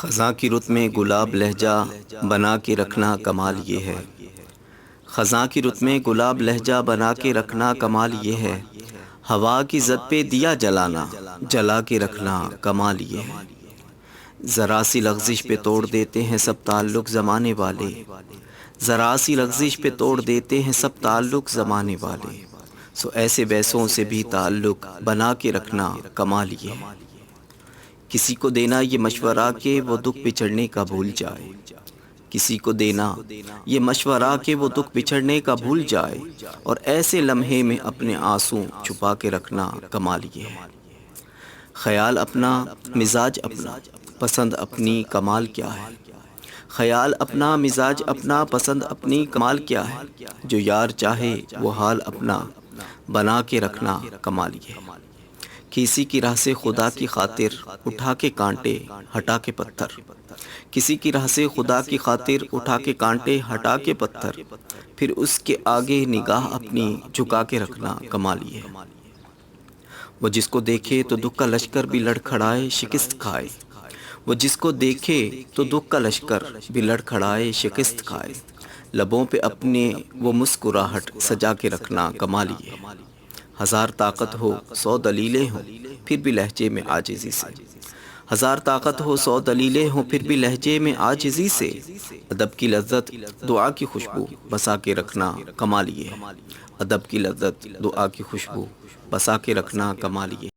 خزاں کی رت میں گلاب لہجہ بنا کے رکھنا کمال یہ ہے۔ خزاں کی رت میں گلاب لہجہ بنا کے رکھنا کمال یہ ہے۔ ہوا کی زد پہ دیا جلانا، جلا کے رکھنا کمال یہ ہے۔ ذرا سی لغزش پہ توڑ دیتے ہیں سب تعلق زمانے والے، ذرا سی لغزش پہ توڑ دیتے ہیں سب تعلق زمانے والے، سو ایسے ویسوں سے بھی تعلق بنا کے رکھنا کمال یہ ہے۔ کسی کو دینا یہ مشورہ کہ وہ دکھ بچھڑنے کا بھول جائے، کسی کو دینا یہ مشورہ کہ وہ دکھ بچھڑنے کا بھول جائے، اور ایسے لمحے میں اپنے آنسوں چھپا کے رکھنا کمال یہ ہے۔ خیال اپنا، مزاج اپنا، پسند اپنی، کمال کیا ہے۔ خیال اپنا، مزاج اپنا، پسند اپنی، کمال کیا ہے۔ جو یار چاہے وہ حال اپنا بنا کے رکھنا کمال یہ ہے۔ کسی کی راہ سے خدا کی خاطر اٹھا کے کانٹے ہٹا کے پتھر، کسی کی راہ سے خدا کی خاطر اٹھا کے کانٹے ہٹا کے پتھر، پھر اس کے آگے نگاہ اپنی جھکا کے رکھنا کمال یہ ہے۔ وہ جس کو دیکھے تو دکھ کا لشکر بھی لڑکھڑائے شکست کھائے، وہ جس کو دیکھے تو دکھ کا لشکر بھی لڑکھڑائے شکست کھائے، لبوں پہ اپنے وہ مسکراہٹ سجا کے رکھنا کمال یہ ہے۔ ہزار طاقت ہو، 100 دلیلیں ہوں، پھر بھی لہجے میں عاجزی سے، ہزار طاقت ہو، 100 دلیلیں ہوں، پھر بھی لہجے میں عاجزی سے، ادب کی لذت دعا کی خوشبو بسا کے رکھنا کمال یہ ہے۔ ادب کی لذت دعا کی خوشبو بسا کے رکھنا کمال یہ ہے۔